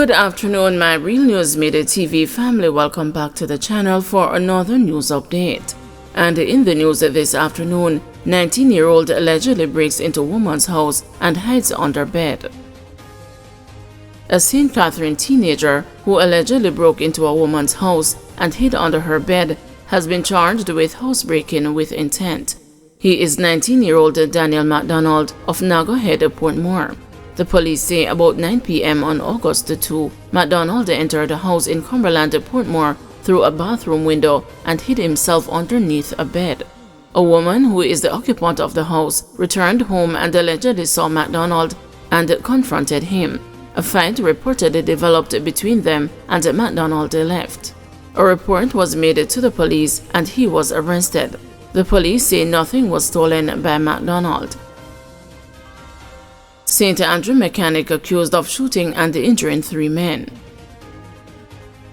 Good afternoon, my Real News Midday TV family. Welcome back to the channel for another news update. And in the news this afternoon, 19-year-old allegedly breaks into woman's house and hides under bed. A St. Catherine teenager who allegedly broke into a woman's house and hid under her bed has been charged with housebreaking with intent. He is 19-year-old Daniel MacDonald of Nago Head, Portmore. The police say about 9 p.m. on August 2, MacDonald entered a house in Cumberland, Portmore through a bathroom window and hid himself underneath a bed. A woman who is the occupant of the house returned home and allegedly saw MacDonald and confronted him. A fight reportedly developed between them and MacDonald left. A report was made to the police and he was arrested. The police say nothing was stolen by MacDonald. St. Andrew mechanic accused of shooting and injuring 3 men.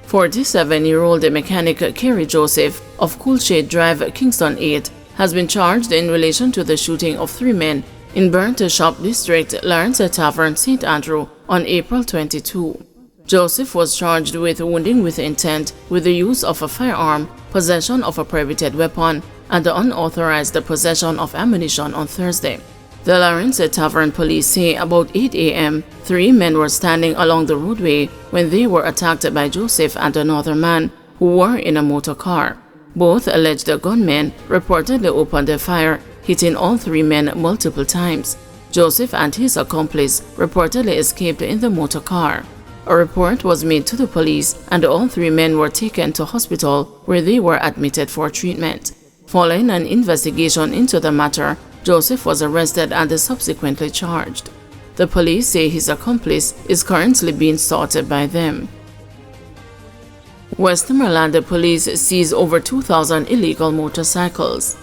47-year-old mechanic Kerry Joseph of Coolshade Drive, Kingston 8, has been charged in relation to the shooting of 3 men in Burnt Shop District, Lawrence Tavern, St. Andrew on April 22. Joseph was charged with wounding with intent with the use of a firearm, possession of a prohibited weapon, and the unauthorized possession of ammunition on Thursday. The Lawrence Tavern police say about 8 a.m., 3 men were standing along the roadway when they were attacked by Joseph and another man who were in a motor car. Both alleged gunmen reportedly opened a fire, hitting all 3 men multiple times. Joseph and his accomplice reportedly escaped in the motor car. A report was made to the police and all 3 men were taken to hospital where they were admitted for treatment. Following an investigation into the matter, Joseph was arrested and subsequently charged. The police say his accomplice is currently being sought by them. Westmoreland police seize over 2,000 illegal motorcycles.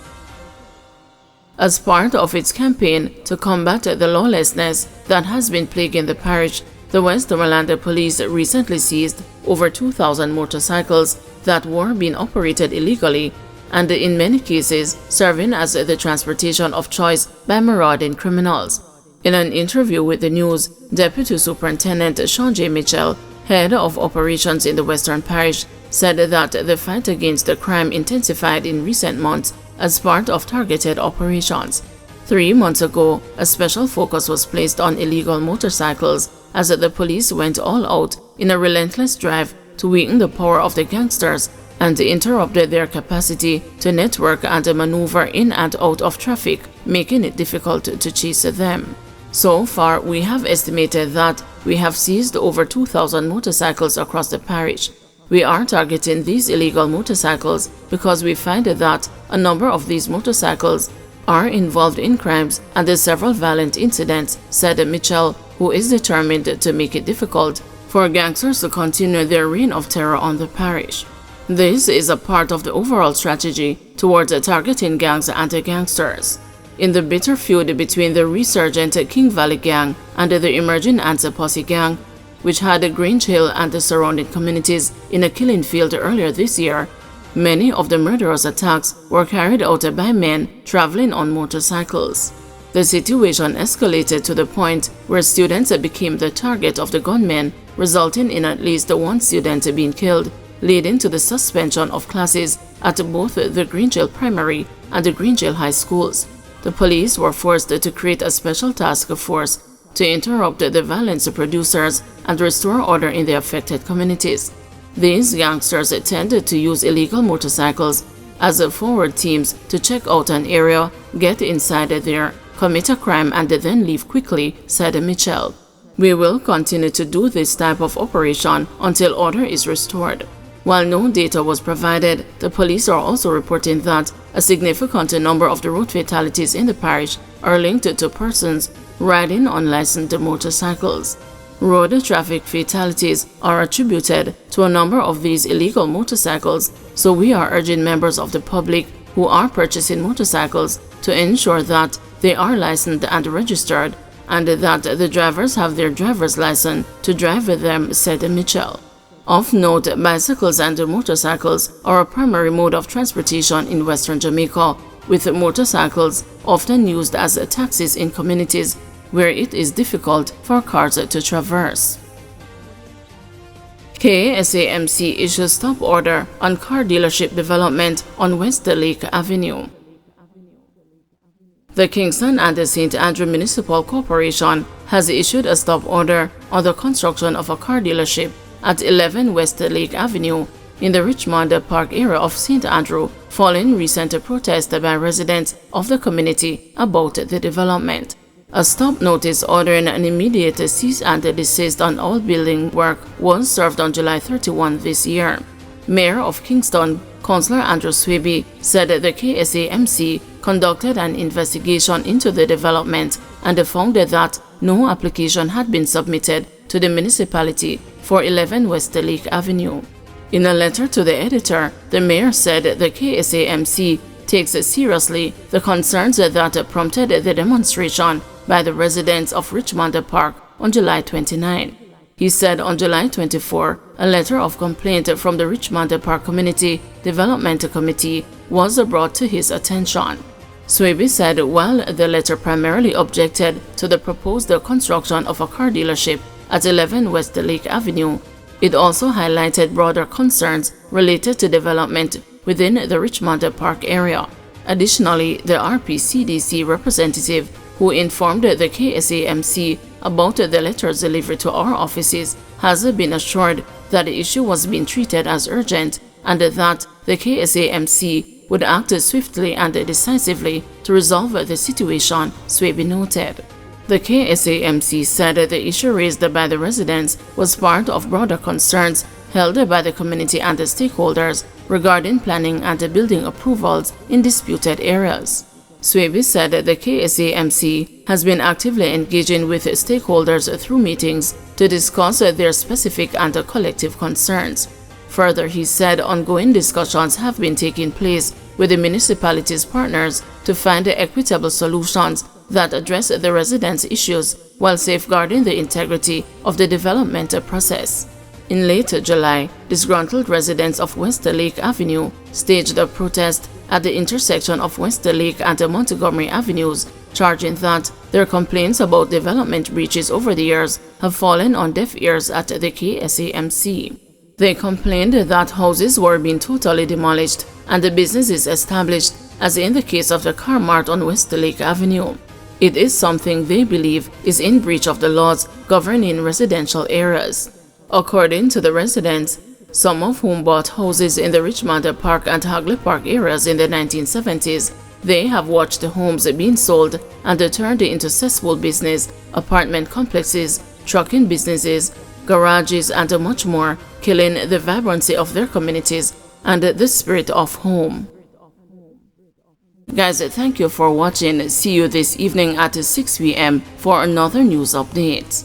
As part of its campaign to combat the lawlessness that has been plaguing the parish, the Westmoreland police recently seized over 2,000 motorcycles that were being operated illegally and in many cases serving as the transportation of choice by marauding criminals. In an interview with the news, Deputy Superintendent Sean J. Mitchell, head of operations in the Western Parish, said that the fight against the crime intensified in recent months as part of targeted operations. 3 months ago, a special focus was placed on illegal motorcycles as the police went all out in a relentless drive to weaken the power of the gangsters and interrupted their capacity to network and maneuver in and out of traffic, making it difficult to chase them. So far, we have estimated that we have seized over 2,000 motorcycles across the parish. We are targeting these illegal motorcycles because we find that a number of these motorcycles are involved in crimes and several violent incidents, said Mitchell, who is determined to make it difficult for gangsters to continue their reign of terror on the parish. This is a part of the overall strategy towards targeting gangs and gangsters. In the bitter feud between the resurgent King Valley Gang and the emerging Ansa Posse Gang, which had Grange Hill and the surrounding communities in a killing field earlier this year, many of the murderous attacks were carried out by men traveling on motorcycles. The situation escalated to the point where students became the target of the gunmen, resulting in at least 1 student being killed, leading to the suspension of classes at both the Grange Hill Primary and the Grange Hill High Schools. The police were forced to create a special task force to interrupt the violence producers and restore order in the affected communities. These gangsters tended to use illegal motorcycles as forward teams to check out an area, get inside there, commit a crime and then leave quickly, said Mitchell. We will continue to do this type of operation until order is restored. While no data was provided, the police are also reporting that a significant number of the road fatalities in the parish are linked to persons riding unlicensed motorcycles. Road traffic fatalities are attributed to a number of these illegal motorcycles, so we are urging members of the public who are purchasing motorcycles to ensure that they are licensed and registered and that the drivers have their driver's license to drive with them, said Mitchell. Of note, bicycles and motorcycles are a primary mode of transportation in Western Jamaica, with motorcycles often used as taxis in communities where it is difficult for cars to traverse. KSAMC issues stop order on car dealership development on West Lake Avenue. The Kingston and the St. Andrew Municipal Corporation has issued a stop order on the construction of a car dealership at 11 West Lake Avenue in the Richmond Park area of St. Andrew, following recent protests by residents of the community about the development. A stop notice ordering an immediate cease and desist on all building work was served on July 31 this year. Mayor of Kingston, Councillor Andrew Swaby, said the KSAMC conducted an investigation into the development and found that no application had been submitted to the municipality for 11 West Lake Avenue. In a letter to the editor, the mayor said the KSAMC takes seriously the concerns that prompted the demonstration by the residents of Richmond Park on July 29. He said on July 24, a letter of complaint from the Richmond Park Community Development Committee was brought to his attention. Swaby said while the letter primarily objected to the proposed construction of a car dealership at 11 West Lake Avenue, it also highlighted broader concerns related to development within the Richmond Park area. Additionally, the RPCDC representative who informed the KSAMC about the letter's delivery to our offices has been assured that the issue was being treated as urgent and that the KSAMC would act swiftly and decisively to resolve the situation, Swaby noted. The KSAMC said the issue raised by the residents was part of broader concerns held by the community and the stakeholders regarding planning and building approvals in disputed areas. Swaby said the KSAMC has been actively engaging with stakeholders through meetings to discuss their specific and collective concerns. Further, he said ongoing discussions have been taking place with the municipality's partners to find equitable solutions that address the residents' issues while safeguarding the integrity of the development process. In late July, disgruntled residents of West Lake Avenue staged a protest at the intersection of West Lake and Montgomery Avenues, charging that their complaints about development breaches over the years have fallen on deaf ears at the KSAMC. They complained that houses were being totally demolished and the businesses established, as in the case of the car mart on West Lake Avenue. It is something they believe is in breach of the laws governing residential areas. According to the residents, some of whom bought houses in the Richmond Park and Hagley Park areas in the 1970s, they have watched the homes being sold and turned into cesspool business, apartment complexes, trucking businesses, garages, and much more, killing the vibrancy of their communities and the spirit of home. Guys, thank you for watching. See you this evening at 6 p.m. for another news update.